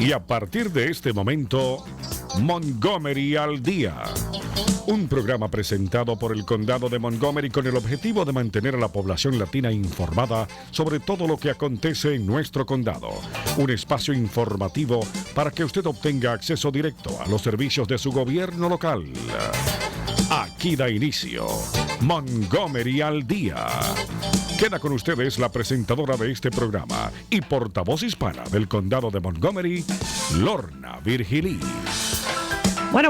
Y a partir de este momento, Montgomery al Día. Un programa presentado por el Condado de Montgomery con el objetivo de mantener a la población latina informada sobre todo lo que acontece en nuestro condado. Un espacio informativo para que usted obtenga acceso directo a los servicios de su gobierno local. Aquí da inicio Montgomery al Día. Queda con ustedes la presentadora de este programa y portavoz hispana del Condado de Montgomery, Lorna Virgilí. Bueno,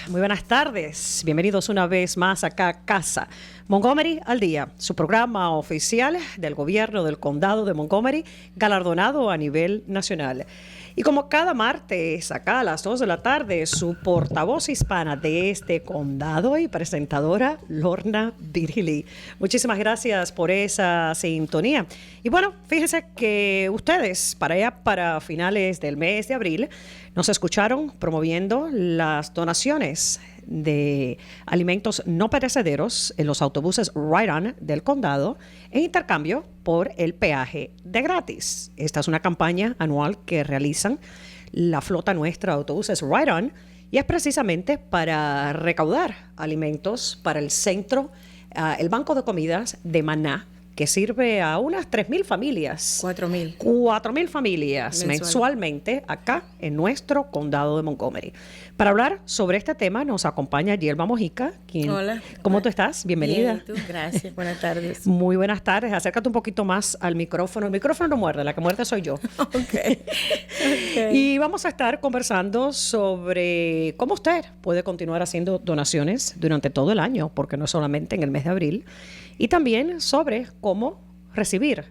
muy buenas tardes. Bienvenidos una vez más acá a casa. Montgomery al Día, su programa oficial del gobierno del Condado de Montgomery, galardonado a nivel nacional. Y como cada martes, acá a las 2 de la tarde, su portavoz hispana de este condado y presentadora, Lorna Virgilí. Muchísimas gracias por esa sintonía. Y bueno, fíjense que ustedes, para finales del mes de abril, nos escucharon promoviendo las donaciones de alimentos no perecederos en los autobuses Ride-On del condado en intercambio por el peaje de gratis. Esta es una campaña anual que realizan la flota nuestra de autobuses Ride-On y es precisamente para recaudar alimentos para el centro, el Banco de Comidas de Maná, que sirve a unas 3,000 familias. 4,000 familias mensualmente acá en nuestro condado de Montgomery. Para hablar sobre este tema nos acompaña Yelva Mojica. Hola. ¿Cómo tú estás? Bienvenida. Bien, ¿tú? Gracias. Buenas tardes. Muy buenas tardes. Acércate un poquito más al micrófono. El micrófono no muerde, la que muerde soy yo. Okay. Y vamos a estar conversando sobre cómo usted puede continuar haciendo donaciones durante todo el año, porque no solamente en el mes de abril, y también sobre cómo recibir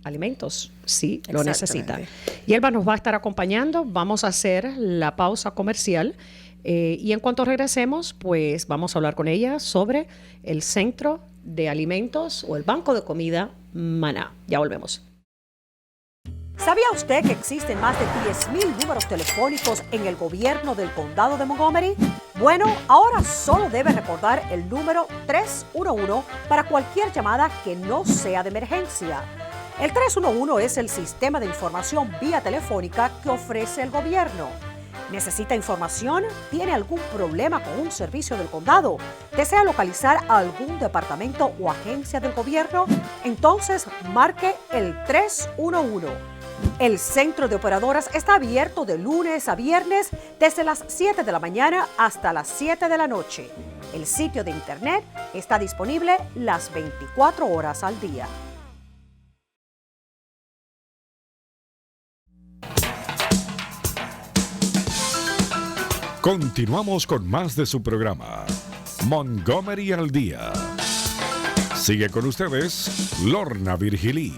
alimentos si lo necesita. Y Elba nos va a estar acompañando. Vamos a hacer la pausa comercial y en cuanto regresemos, pues vamos a hablar con ella sobre el Centro de Alimentos o el Banco de Comida Maná. Ya volvemos. ¿Sabía usted que existen más de 10,000 números telefónicos en el gobierno del condado de Montgomery? Bueno, ahora solo debe recordar el número 311 para cualquier llamada que no sea de emergencia. El 311 es el sistema de información vía telefónica que ofrece el gobierno. ¿Necesita información? ¿Tiene algún problema con un servicio del condado? ¿Desea localizar a algún departamento o agencia del gobierno? Entonces marque el 311. El centro de operadoras está abierto de lunes a viernes desde las 7 de la mañana hasta las 7 de la noche. El sitio de internet está disponible las 24 horas al día. Continuamos con más de su programa, Montgomery al Día. Sigue con ustedes, Lorna Virgilí.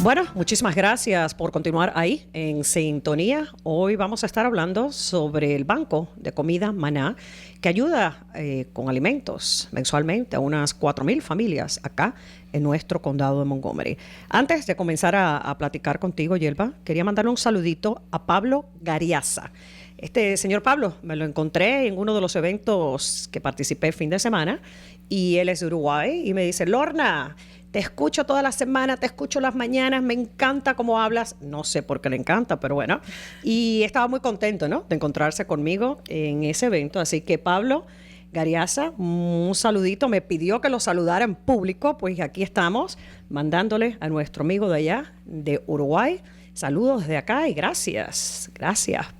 Bueno, muchísimas gracias por continuar ahí en sintonía. Hoy vamos a estar hablando sobre el Banco de Comida Maná, que ayuda con alimentos mensualmente a unas 4,000 familias acá en nuestro condado de Montgomery. Antes de comenzar a platicar contigo, Yelva, quería mandarle un saludito a Pablo Gariaza. Este señor Pablo me lo encontré en uno de los eventos que participé el fin de semana y él es de Uruguay y me dice, Lorna, te escucho toda la semana, te escucho las mañanas, me encanta cómo hablas. No sé por qué le encanta, pero bueno. Y estaba muy contento, ¿no?, de encontrarse conmigo en ese evento. Así que Pablo Gariaza, un saludito. Me pidió que lo saludara en público, pues aquí estamos mandándole a nuestro amigo de allá, de Uruguay, saludos de acá y gracias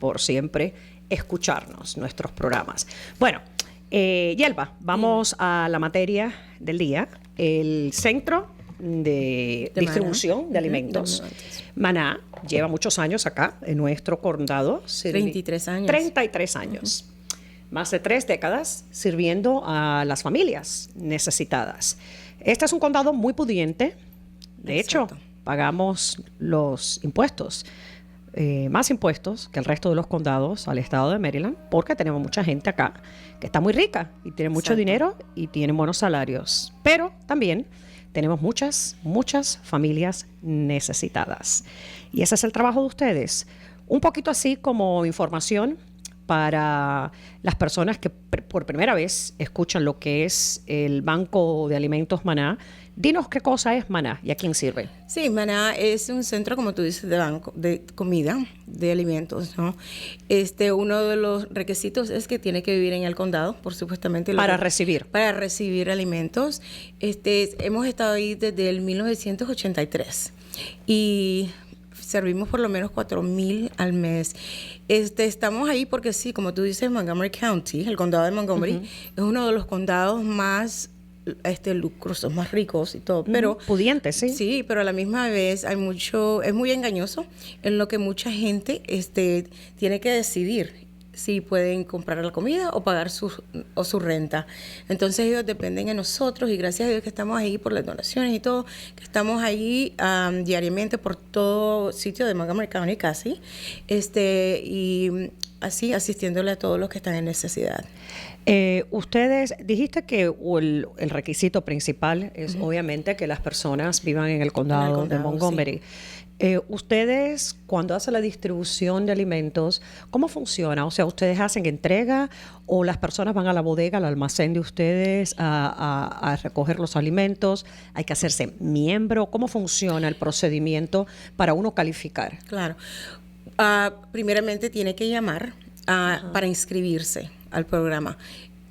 por siempre escucharnos, nuestros programas. Bueno, Yelva, vamos a la materia del día. El Centro de Distribución Maná de Alimentos. Maná lleva muchos años acá en nuestro condado. 33 años. 33 años. Más de 3 décadas sirviendo a las familias necesitadas. Este es un condado muy pudiente. De hecho, pagamos los impuestos, más impuestos que el resto de los condados al estado de Maryland, porque tenemos mucha gente acá que está muy rica y tiene mucho dinero y tiene buenos salarios. Pero también tenemos muchas familias necesitadas. Y ese es el trabajo de ustedes. Un poquito así como información para las personas que por primera vez escuchan lo que es el Banco de Alimentos Maná, dinos qué cosa es Maná y a quién sirve. Sí, Maná es un centro, como tú dices, de banco, de comida, de alimentos, ¿no? Uno de los requisitos es que tiene que vivir en el condado, por supuestamente. Para recibir. Para recibir alimentos. Hemos estado ahí desde el 1983 y servimos por lo menos 4,000 al mes. Estamos ahí porque sí, como tú dices, Montgomery County, el condado de Montgomery, es uno de los condados más lucrosos, más ricos y todo, pero pudientes, sí. Sí, pero a la misma vez es muy engañoso en lo que mucha gente tiene que decidir si pueden comprar la comida o pagar su renta. Entonces ellos dependen de nosotros y gracias a Dios que estamos ahí por las donaciones y todo, que estamos ahí diariamente por todo sitio de Montgomery County casi, y así asistiéndole a todos los que están en necesidad. Ustedes, dijiste que el requisito principal es obviamente que las personas vivan en el condado de Montgomery. Sí. Ustedes, cuando hacen la distribución de alimentos, ¿cómo funciona? O sea, ¿ustedes hacen entrega o las personas van a la bodega, al almacén de ustedes a recoger los alimentos? ¿Hay que hacerse miembro? ¿Cómo funciona el procedimiento para uno calificar? Claro. Primeramente tiene que llamar para inscribirse al programa.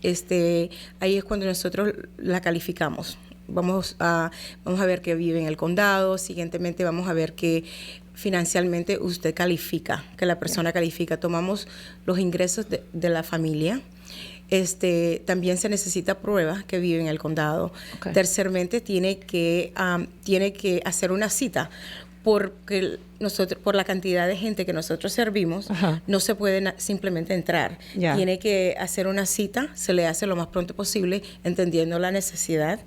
Ahí es cuando nosotros la calificamos. Vamos a ver que vive en el condado. Siguientemente vamos a ver que financieramente usted califica, que la persona califica. Tomamos los ingresos de la familia. También se necesita prueba que vive en el condado. Okay. Terceramente tiene que hacer una cita, porque por la cantidad de gente que nosotros servimos, no se puede simplemente entrar. Yeah. Tiene que hacer una cita, se le hace lo más pronto posible, entendiendo la necesidad.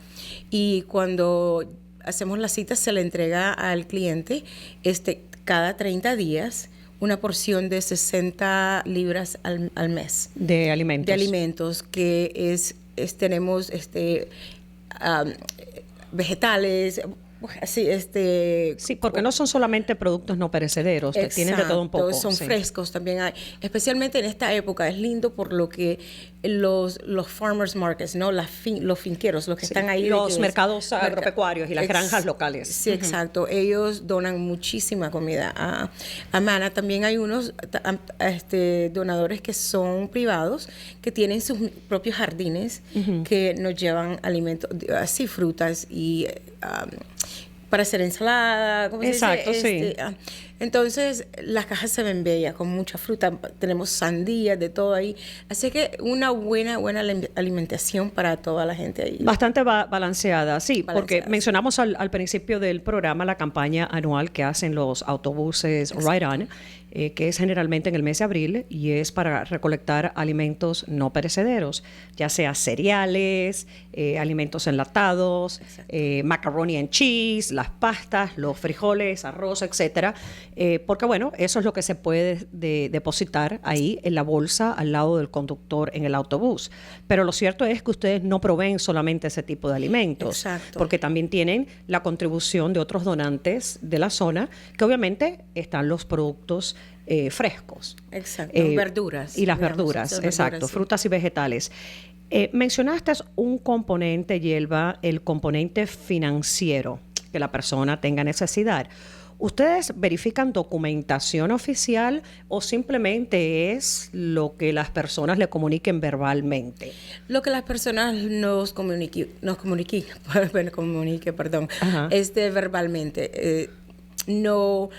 Y cuando hacemos la cita, se le entrega al cliente cada 30 días una porción de 60 libras al mes. De alimentos. De alimentos, que tenemos vegetales. Sí, sí, porque no son solamente productos no perecederos, que tienen de todo un poco. Son frescos también hay. Especialmente en esta época es lindo por lo que los farmers markets, ¿no? Los finqueros, los que están ahí. Los mercados agropecuarios y las granjas locales. Sí, exacto. Ellos donan muchísima comida a Maná. También hay unos donadores que son privados, que tienen sus propios jardines, que nos llevan alimentos, así frutas y para hacer ensalada. ¿Cómo exacto, se dice? Sí. Entonces, las cajas se ven bellas, con mucha fruta. Tenemos sandías, de todo ahí. Así que una buena alimentación para toda la gente ahí. Bastante balanceada, sí, porque mencionamos al principio del programa la campaña anual que hacen los autobuses Ride On, que es generalmente en el mes de abril y es para recolectar alimentos no perecederos, ya sea cereales, alimentos enlatados, macaroni and cheese, las pastas, los frijoles, arroz, etcétera. Porque bueno, eso es lo que se puede depositar ahí en la bolsa al lado del conductor en el autobús. Pero lo cierto es que ustedes no proveen solamente ese tipo de alimentos. Exacto. Porque también tienen la contribución de otros donantes de la zona, que obviamente están los productos frescos. Exacto, verduras. Y las verduras, exacto, sí. Frutas y vegetales. Mencionaste un componente, Yelva, el componente financiero, que la persona tenga necesidad. ¿Ustedes verifican documentación oficial o simplemente es lo que las personas le comuniquen verbalmente? Lo que las personas nos comunique, verbalmente. No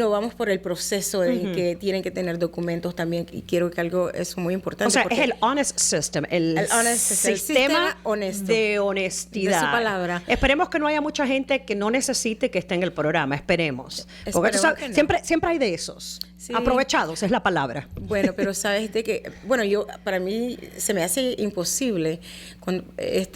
vamos por el proceso de que tienen que tener documentos también, y quiero que algo es muy importante. O sea, es el honest system, el sistema honesto, de honestidad. De su palabra. Esperemos que no haya mucha gente que no necesite que esté en el programa, esperemos. Porque siempre hay de esos. Sí. Aprovechados es la palabra. Bueno, pero sabes de que, para mí se me hace imposible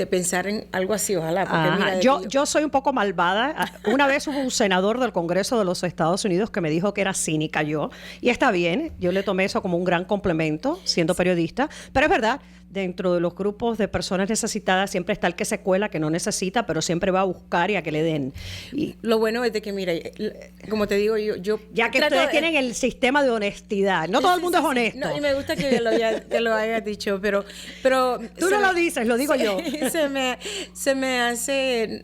pensar en algo así, ojalá. Porque mira, yo soy un poco malvada. Una vez hubo un senador del Congreso de los Estados Unidos que me dijo que era cínica yo, y está bien, yo le tomé eso como un gran complemento siendo periodista, pero es verdad, dentro de los grupos de personas necesitadas siempre está el que se cuela, que no necesita, pero siempre va a buscar y a que le den. Y lo bueno es de que, mira, como te digo, yo ya que ustedes tienen el sistema de honestidad. No todo el mundo es honesto. No, y me gusta que lo hayas dicho, pero tú no lo dices, lo digo yo. Se me hace,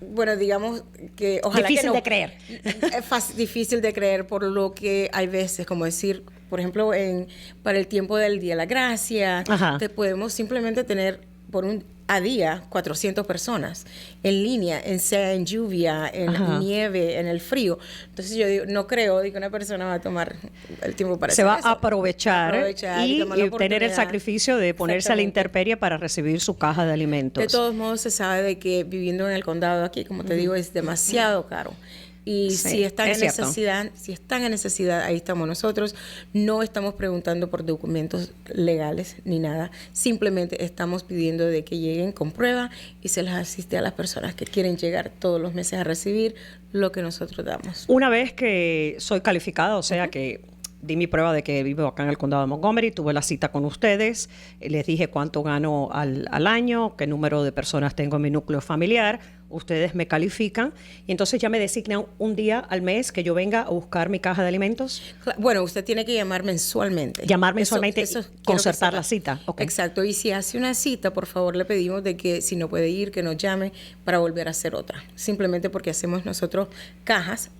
bueno, digamos que ojalá difícil que no, de creer. Es difícil de creer por lo que hay veces, como decir, por ejemplo, para el tiempo del Día de la Gracia, te podemos simplemente tener a día 400 personas en línea, sea en lluvia, en nieve, en el frío. Entonces yo digo, no creo que una persona va a tomar el tiempo para se va eso. a aprovechar y tener el sacrificio de ponerse a la intemperie para recibir su caja de alimentos. De todos modos se sabe de que viviendo en el condado aquí, como te digo, es demasiado caro. Y sí, si están en necesidad, ahí estamos nosotros. No estamos preguntando por documentos legales ni nada. Simplemente estamos pidiendo de que lleguen con prueba y se les asiste a las personas que quieren llegar todos los meses a recibir lo que nosotros damos. Una vez que soy calificada, o sea que di mi prueba de que vivo acá en el condado de Montgomery, tuve la cita con ustedes, les dije cuánto gano al año, qué número de personas tengo en mi núcleo familiar, ustedes me califican y entonces ya me designan un día al mes que yo venga a buscar mi caja de alimentos. Bueno, usted tiene que llamar mensualmente. Llamar mensualmente y concertar la cita. Okay. Exacto, y si hace una cita, por favor le pedimos de que si no puede ir, que nos llame para volver a hacer otra. Simplemente porque hacemos nosotros cajas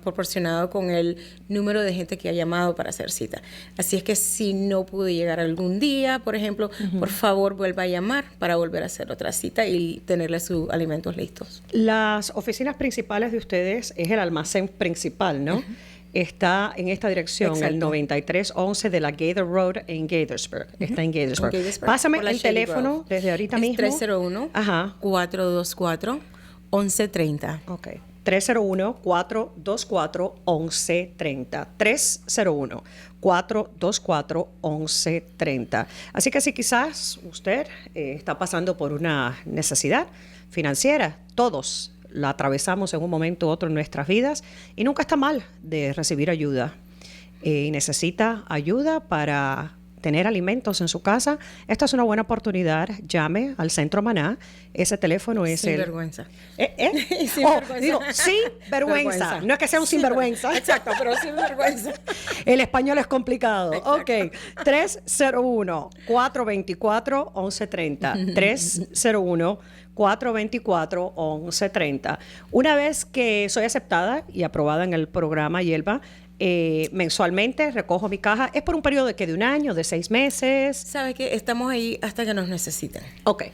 proporcionado con el número de gente que ha llamado para hacer cita. Así es que si no pudo llegar algún día, por ejemplo, por favor vuelva a llamar para volver a hacer otra cita y tenerle sus alimentos listos. Las oficinas principales de ustedes es el almacén principal, ¿no? Está en esta dirección, exacto, el 9311 de la Gator Road en Gaithersburg. Está en Gaithersburg. Pásame el teléfono desde ahorita mismo. 301-424-1130. Ok. 301-424-1130. 301-424-1130. Así que si quizás usted está pasando por una necesidad financiera, todos la atravesamos en un momento u otro en nuestras vidas y nunca está mal de recibir ayuda. Y necesita ayuda para tener alimentos en su casa. Esta es una buena oportunidad. Llame al Centro Maná. Ese teléfono es sinvergüenza. Sinvergüenza. No es que sea un sinvergüenza. Exacto, pero sinvergüenza. El español es complicado. Exacto. Ok. 301-424-1130. 301-424-1130. Una vez que soy aceptada y aprobada en el programa Yelva, mensualmente recojo mi caja. ¿Es por un periodo de un año, de 6 meses? ¿Sabe qué? Estamos ahí hasta que nos necesiten. Ok.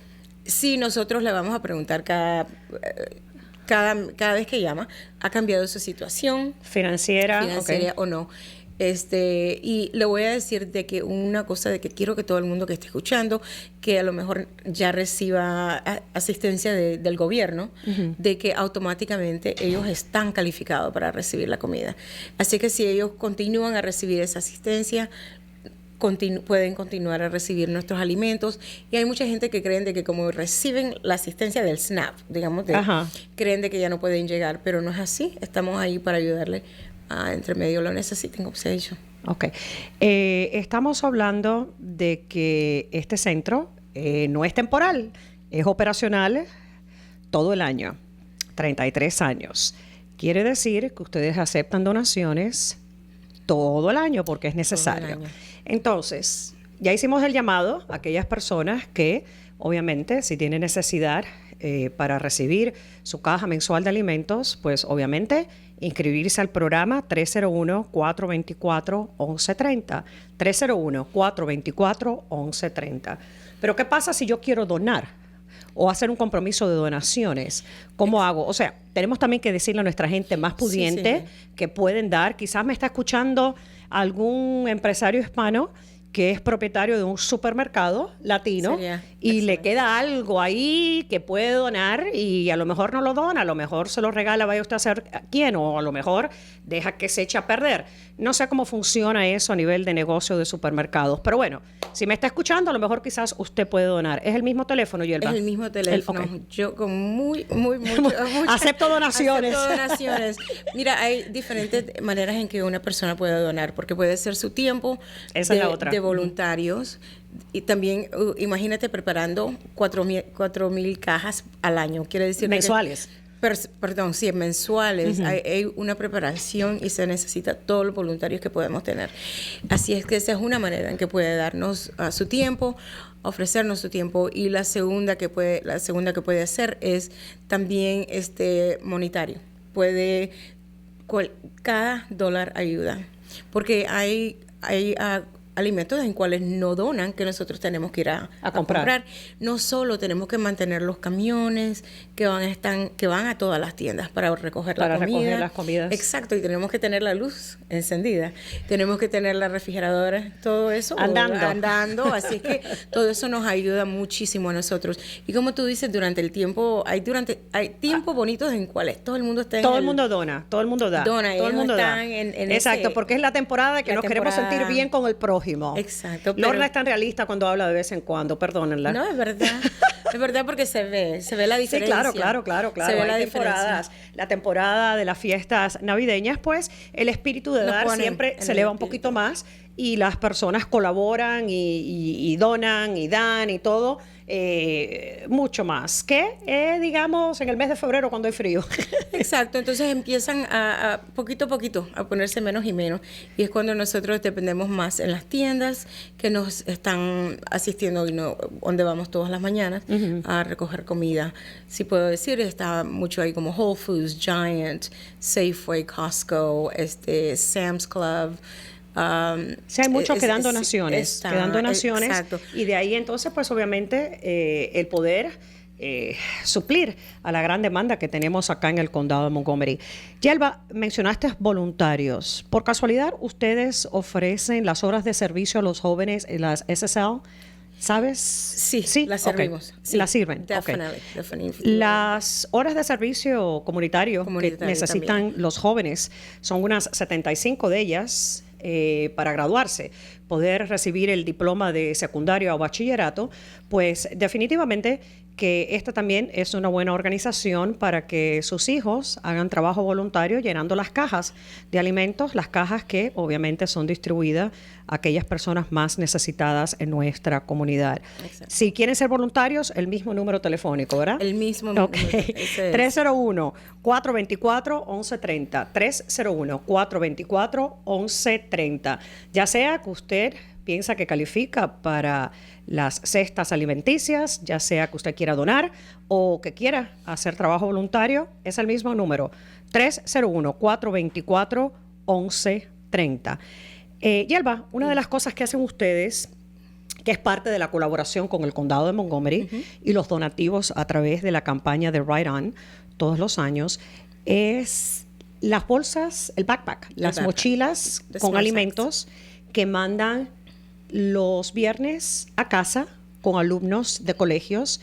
Sí, nosotros le vamos a preguntar cada vez que llama, ¿ha cambiado su situación? Financiera okay, o no. Y le voy a decir de que una cosa de que quiero que todo el mundo que esté escuchando, que a lo mejor ya reciba asistencia del gobierno, de que automáticamente ellos están calificados para recibir la comida. Así que si ellos continúan a recibir esa asistencia, pueden continuar a recibir nuestros alimentos. Y hay mucha gente que creen de que como reciben la asistencia del SNAP, digamos, creen de que ya no pueden llegar, pero no es así. Estamos ahí para ayudarle entre medio lo necesiten, como se ha dicho. Ok. Estamos hablando de que este centro no es temporal, es operacional todo el año, 33 años. Quiere decir que ustedes aceptan donaciones todo el año porque es necesario. Entonces, ya hicimos el llamado a aquellas personas que, obviamente, si tienen necesidad para recibir su caja mensual de alimentos, pues obviamente inscribirse al programa 301-424-1130. 301-424-1130. Pero ¿qué pasa si yo quiero donar o hacer un compromiso de donaciones? ¿Cómo hago? O sea, tenemos también que decirle a nuestra gente más pudiente que pueden dar. Quizás me está escuchando algún empresario hispano que es propietario de un supermercado latino y le queda algo ahí que puede donar y a lo mejor no lo dona, a lo mejor se lo regala, vaya usted a hacer quién, o a lo mejor deja que se eche a perder. No sé cómo funciona eso a nivel de negocio de supermercados, pero bueno, si me está escuchando, a lo mejor quizás usted puede donar. ¿Es el mismo teléfono, Yelva? Es el mismo teléfono. Yo con mucho acepto donaciones. Acepto donaciones. Mira, hay diferentes maneras en que una persona puede donar, porque puede ser su tiempo esa es la otra. De voluntarios. Y también, imagínate preparando 4,000 cajas al año. Quiere decir mensuales. Perdón, sí, mensuales. Hay una preparación y se necesita todos los voluntarios que podemos tener. Así es que esa es una manera en que puede darnos su tiempo, ofrecernos su tiempo. Y la segunda que puede hacer es también monetario. Cada dólar ayuda. Porque hay alimentos en cuales no donan, que nosotros tenemos que ir a comprar. No solo tenemos que mantener los camiones que van a todas las tiendas para recoger la comida. Para recoger las comidas. Exacto, y tenemos que tener la luz encendida. Tenemos que tener la refrigeradora, todo eso. Andando. Así es que todo eso nos ayuda muchísimo a nosotros. Y como tú dices, durante el tiempo, hay tiempos bonitos en cuales todo el mundo está todo el mundo dona, todo el mundo da. Todo el mundo da. Exacto, porque es la temporada que nos queremos sentir bien con el prójimo. Exacto. Lorna es tan realista cuando habla de vez en cuando, perdónenla. No, es verdad. Es verdad porque se ve la diferencia. Sí, claro. Se ve la temporadas. La temporada de las fiestas navideñas, pues el espíritu de dar siempre se eleva un poquito más y las personas colaboran y donan y dan y todo. Mucho más que, digamos, en el mes de febrero cuando hay frío. Exacto, entonces empiezan a poquito a poquito a ponerse menos y menos, y es cuando nosotros dependemos más en las tiendas que nos están asistiendo, donde vamos todas las mañanas a recoger comida. Si puedo decir, está mucho ahí como Whole Foods, Giant, Safeway, Costco, Sam's Club. Sí, hay muchos que dan donaciones, exacto. Y de ahí entonces, pues obviamente, el poder suplir a la gran demanda que tenemos acá en el condado de Montgomery. Yelva, mencionaste voluntarios. ¿Por casualidad ustedes ofrecen las horas de servicio a los jóvenes en las SSL? ¿Sabes? Sí, las servimos. Okay. Sí, las sirven. Definitely. Las horas de servicio comunitario que necesitan también los jóvenes son unas 75 de ellas. Para graduarse, poder recibir el diploma de secundario o bachillerato, pues definitivamente que esta también es una buena organización para que sus hijos hagan trabajo voluntario llenando las cajas de alimentos, las cajas que obviamente son distribuidas a aquellas personas más necesitadas en nuestra comunidad. Exacto. Si quieren ser voluntarios, el mismo número telefónico, ¿verdad? El mismo número. 301-424-1130. 301-424-1130. Ya sea que usted piensa que califica para las cestas alimenticias, ya sea que usted quiera donar o que quiera hacer trabajo voluntario, es el mismo número, 301-424-1130. Yelva, una de las cosas que hacen ustedes, que es parte de la colaboración con el condado de Montgomery y los donativos a través de la campaña de Right On todos los años, es las bolsas, el backpack, las mochilas con alimentos que mandan los viernes a casa con alumnos de colegios,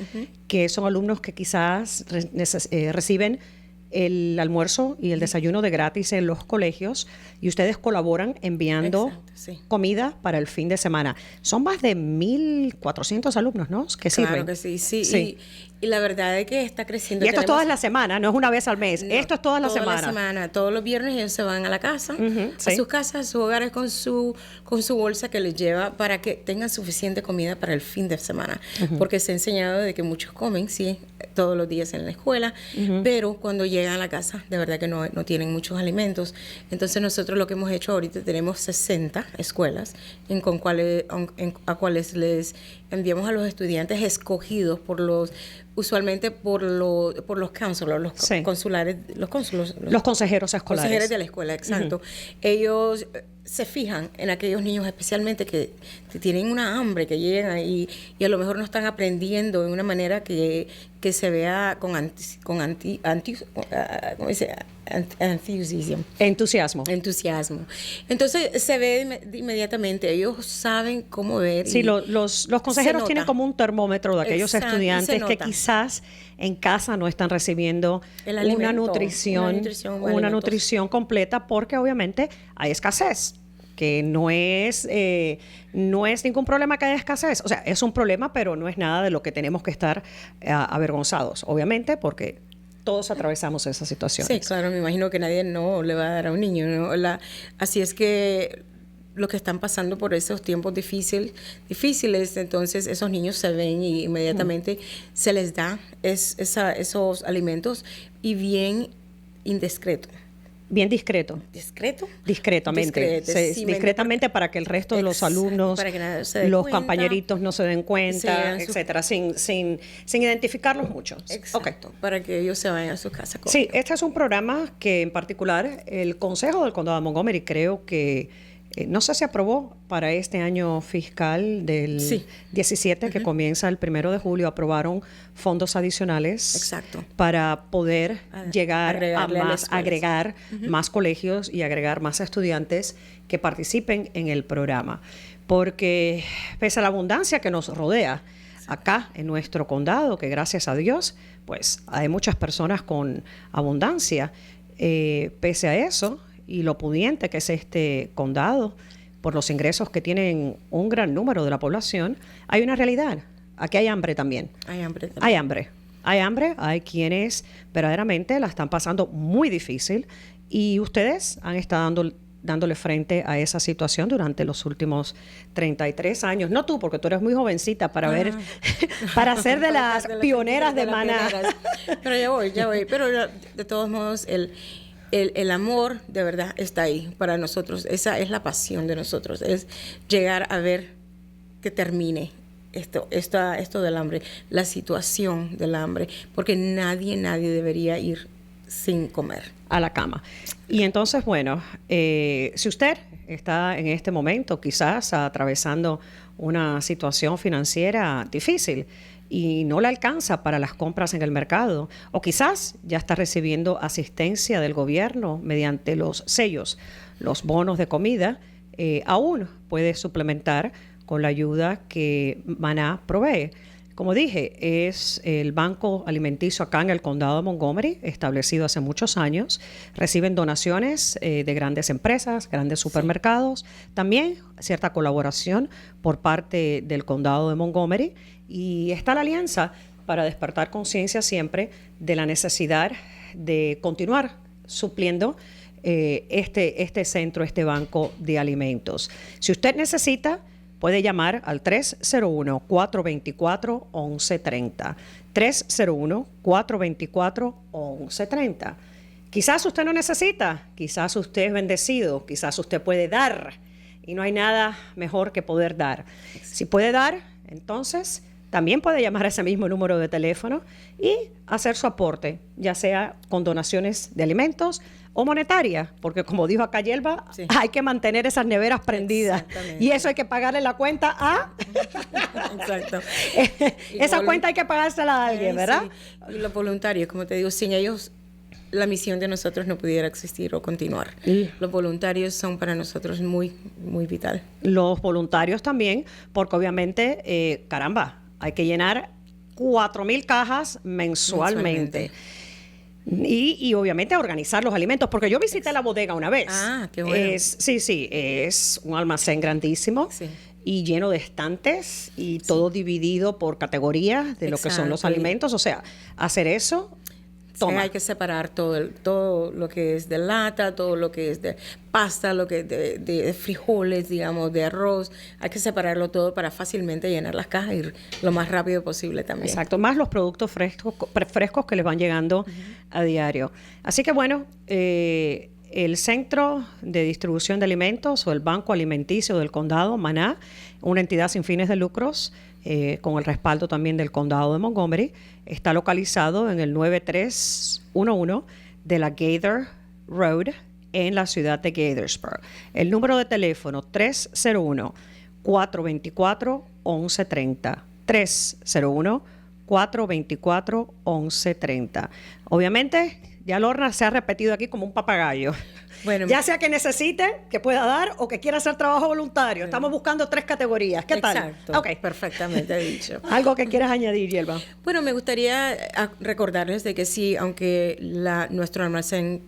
que son alumnos que quizás reciben el almuerzo y el desayuno de gratis en los colegios, y ustedes colaboran enviando comida para el fin de semana. Son más de 1,400 alumnos, ¿no?, que sirven. Claro que sí. Y la verdad es que está creciendo. Y esto es todas las semanas, no es una vez al mes. No, esto es todas las semanas. Toda la semana. Todos los viernes ellos se van a la casa, a sus casas, a sus hogares con su bolsa que les lleva para que tengan suficiente comida para el fin de semana. Porque se ha enseñado de que muchos comen, sí, todos los días en la escuela, pero cuando llegan a la casa, de verdad que no tienen muchos alimentos. Entonces nosotros lo que hemos hecho ahorita, tenemos 60 escuelas a cuales les enviamos a los estudiantes escogidos usualmente por los counselors, los consulares, los consejeros escolares. Consejeros de la escuela, exacto. Ellos se fijan en aquellos niños especialmente que tienen una hambre, que llegan y a lo mejor no están aprendiendo de una manera que se vea con entusiasmo. Entonces se ve inmediatamente, ellos saben cómo ver. Sí, los consejeros tienen como un termómetro de aquellos estudiantes que quizás en casa no están recibiendo una nutrición completa, porque obviamente hay escasez, que no es ningún problema que haya escasez. O sea, es un problema, pero no es nada de lo que tenemos que estar avergonzados, obviamente, porque todos atravesamos esa situación. Sí, claro, me imagino que nadie no le va a dar a un niño, ¿no? Así es que los que están pasando por esos tiempos difíciles, entonces esos niños se ven y inmediatamente se les da esos alimentos y bien indiscreto. Bien discreto. ¿Discreto? Discretamente. Sí, discretamente para que el resto de los alumnos, para que nadie se dé los cuenta, compañeritos no se den cuenta, sí, etcétera, sin identificarlos mucho. Exacto, para que ellos se vayan a su casa. Sí, este es un programa que en particular el Consejo del Condado de Montgomery creo que no sé si aprobó para este año fiscal del 17, que comienza el 1 de julio, aprobaron fondos adicionales. Exacto. Para poder llegar a agregar más colegios y agregar más estudiantes que participen en el programa. Porque pese a la abundancia que nos rodea acá en nuestro condado, que gracias a Dios, pues hay muchas personas con abundancia, pese a eso, y lo pudiente que es este condado, por los ingresos que tienen un gran número de la población, hay una realidad. Aquí hay hambre también. Hay hambre también. Hay hambre, hay quienes verdaderamente la están pasando muy difícil y ustedes han estado dándole frente a esa situación durante los últimos 33 años. No tú, porque tú eres muy jovencita para para ser de las pioneras de Maná. Pero ya voy. Pero de todos modos, el amor de verdad está ahí para nosotros. Esa es la pasión de nosotros, es llegar a ver que termine esto del hambre, la situación del hambre, porque nadie debería ir sin comer. A la cama. Y entonces, bueno, si usted está en este momento quizás atravesando una situación financiera difícil y no le alcanza para las compras en el mercado, o quizás ya está recibiendo asistencia del gobierno mediante los sellos, los bonos de comida, aún puede suplementar con la ayuda que Maná provee. Como dije, es el banco alimenticio acá en el condado de Montgomery, establecido hace muchos años. Reciben donaciones de grandes empresas, grandes supermercados, también cierta colaboración por parte del condado de Montgomery. Y está la alianza para despertar conciencia siempre de la necesidad de continuar supliendo este centro, este banco de alimentos. Si usted necesita, puede llamar al 301-424-1130. 301-424-1130. Quizás usted no necesita, quizás usted es bendecido, quizás usted puede dar. Y no hay nada mejor que poder dar. Si puede dar, entonces también puede llamar a ese mismo número de teléfono y hacer su aporte, ya sea con donaciones de alimentos o monetaria, porque como dijo acá Yelva, hay que mantener esas neveras prendidas y eso hay que pagarle la cuenta a... Exacto. Esa cuenta hay que pagársela a alguien, ¿verdad? Sí. Y los voluntarios, como te digo, sin ellos la misión de nosotros no pudiera existir o continuar. Los voluntarios son para nosotros muy, muy vital. Los voluntarios también, porque obviamente, hay que llenar 4,000 cajas mensualmente. Y obviamente organizar los alimentos, porque yo visité la bodega una vez. Ah, qué bueno. Es un almacén grandísimo y lleno de estantes y todo dividido por categorías de lo que son los alimentos. O sea, hacer eso... Hay que separar todo lo que es de lata, todo lo que es de pasta, lo que es de frijoles, digamos, de arroz. Hay que separarlo todo para fácilmente llenar las cajas y lo más rápido posible también. Exacto, más los productos frescos que les van llegando a diario. Así que bueno, el Centro de Distribución de Alimentos o el Banco Alimenticio del Condado, Maná, una entidad sin fines de lucros, con el respaldo también del Condado de Montgomery, está localizado en el 9311 de la Gaither Road en la ciudad de Gaithersburg. El número de teléfono 301-424-1130. 301-424-1130. Obviamente, ya Lorna se ha repetido aquí como un papagayo. Bueno, ya sea que necesite, que pueda dar o que quiera hacer trabajo voluntario. Estamos buscando 3 categorías. ¿Qué tal? Exacto. Okay. Perfectamente dicho. ¿Algo que quieras añadir, Yelva? Bueno, me gustaría recordarles de que sí, aunque nuestro almacén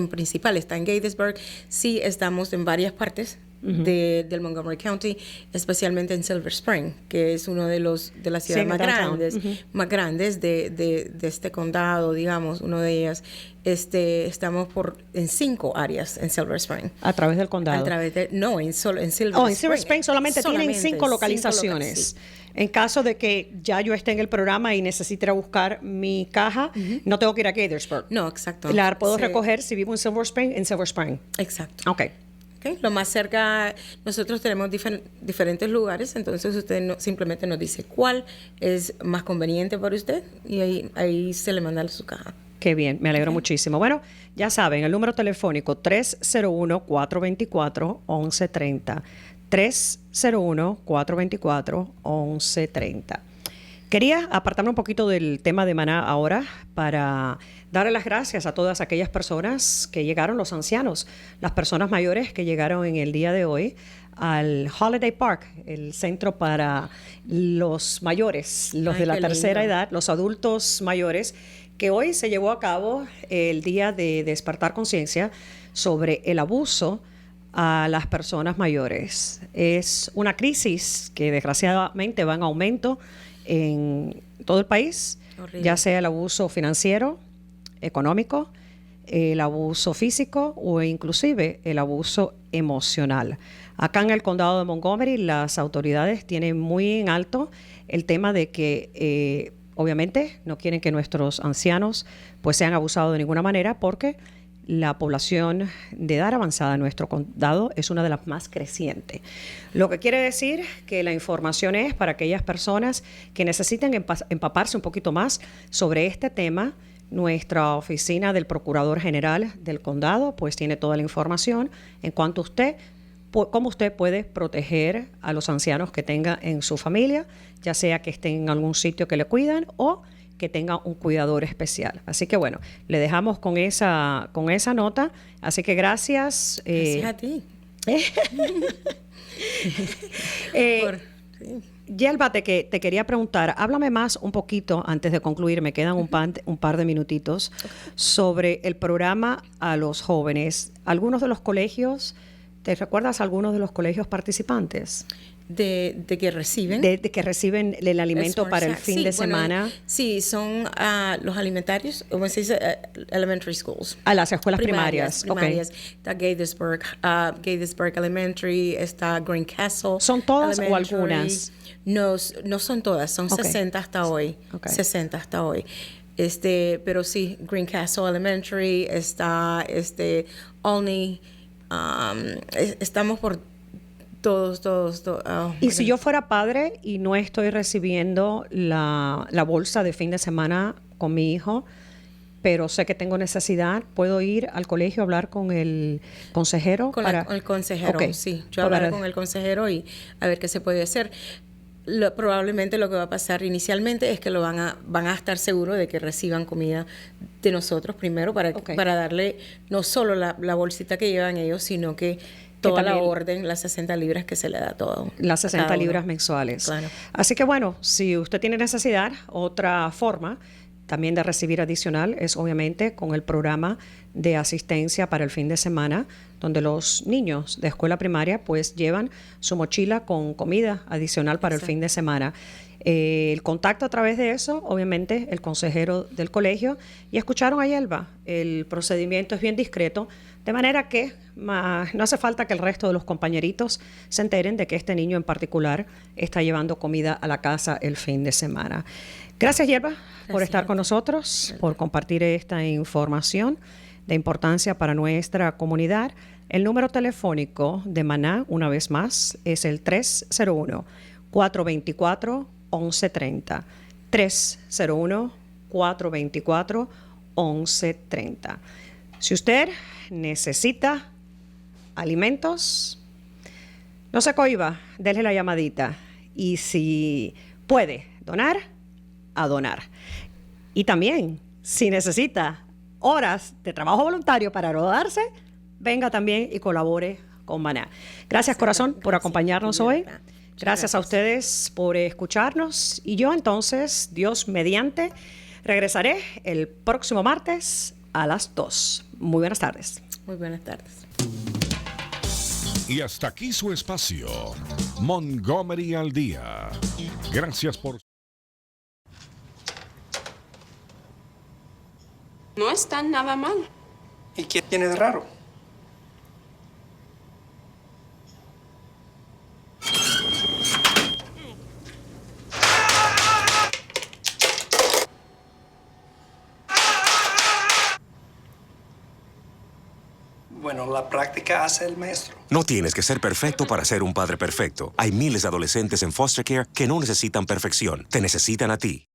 principal está en Gaithersburg, sí estamos en varias partes del Montgomery County, especialmente en Silver Spring, que es uno de las ciudades más grandes de este condado, digamos, uno de ellas. Estamos en 5 áreas en Silver Spring. A través del condado. En Silver Spring. En Silver Spring solamente tienen 5 localizaciones. En caso de que ya yo esté en el programa y necesite ir a buscar mi caja, no tengo que ir a Gaithersburg. No, exacto. La puedo recoger si vivo en Silver Spring. Exacto. Ok. Lo más cerca, nosotros tenemos diferentes lugares, entonces usted simplemente nos dice cuál es más conveniente para usted y ahí se le manda su caja. Qué bien, me alegro muchísimo. Bueno, ya saben, el número telefónico 301-424-1130. 301-424-1130. Quería apartarme un poquito del tema de Maná ahora para darle las gracias a todas aquellas personas que llegaron, los ancianos, las personas mayores que llegaron en el día de hoy al Holiday Park, el centro para los mayores, los de la tercera edad, los adultos mayores, que hoy se llevó a cabo el día de despertar conciencia sobre el abuso a las personas mayores. Es una crisis que desgraciadamente va en aumento en todo el país, ya sea el abuso financiero, económico, el abuso físico o inclusive el abuso emocional. Acá en el condado de Montgomery las autoridades tienen muy en alto el tema de que obviamente no quieren que nuestros ancianos pues sean abusados de ninguna manera, porque la población de edad avanzada en nuestro condado es una de las más crecientes. Lo que quiere decir que la información es para aquellas personas que necesiten empaparse un poquito más sobre este tema. Nuestra oficina del Procurador General del Condado pues tiene toda la información en cuanto a cómo usted puede proteger a los ancianos que tenga en su familia, ya sea que estén en algún sitio que le cuidan o que tenga un cuidador especial. Así que bueno, le dejamos con esa nota. Así que gracias. Gracias a ti. Yelva, te quería preguntar, háblame más un poquito antes de concluir, me quedan un par de minutitos, sobre el programa a los jóvenes. Algunos de los colegios, ¿te recuerdas algunos de los colegios participantes? De que reciben. De que reciben el alimento para el fin de semana. Sí, son los alimentarios, como se dice, elementary schools. A las escuelas primarias. Okay. Está Gaithersburg Elementary, está Greencastle. ¿Son todas Elementary. o algunas? No son todas, son 60 hasta hoy. 60 hasta hoy. Pero sí, Greencastle Elementary, está Olney, estamos por todos. Y si yo fuera padre y no estoy recibiendo la bolsa de fin de semana con mi hijo, pero sé que tengo necesidad, ¿puedo ir al colegio a hablar con el consejero? Con el consejero, sí. Yo hablaré con el consejero y a ver qué se puede hacer. Probablemente lo que va a pasar inicialmente es que van a estar seguros de que reciban comida de nosotros primero para darle no solo la bolsita que llevan ellos, sino que toda la orden, las 60 libras que se le da todo. Las 60 libras mensuales. Claro. Así que bueno, si usted tiene necesidad, otra forma también de recibir adicional es obviamente con el programa de asistencia para el fin de semana, donde los niños de escuela primaria pues llevan su mochila con comida adicional para el fin de semana. El contacto a través de eso, obviamente, el consejero del colegio. Y escucharon a Yelva, el procedimiento es bien discreto, de manera que no hace falta que el resto de los compañeritos se enteren de que este niño en particular está llevando comida a la casa el fin de semana. Gracias, Yelva, por estar con nosotros, por compartir esta información de importancia para nuestra comunidad. El número telefónico de Maná, una vez más, es el 301-424-1130. 301-424-1130. Si usted necesita alimentos, no se cohiba, déle la llamadita. Y si puede donar, a donar. Y también, si necesita horas de trabajo voluntario para rodarse, venga también y colabore con Maná. Gracias, corazón, por acompañarnos hoy. Gracias a ustedes por escucharnos. Y yo entonces, Dios mediante, regresaré el próximo martes a las 2. Muy buenas tardes. Muy buenas tardes. Y hasta aquí su espacio, Montgomery al Día. Gracias por... No están nada mal. ¿Y qué tiene de raro? Bueno, la práctica hace el maestro. No tienes que ser perfecto para ser un padre perfecto. Hay miles de adolescentes en foster care que no necesitan perfección. Te necesitan a ti.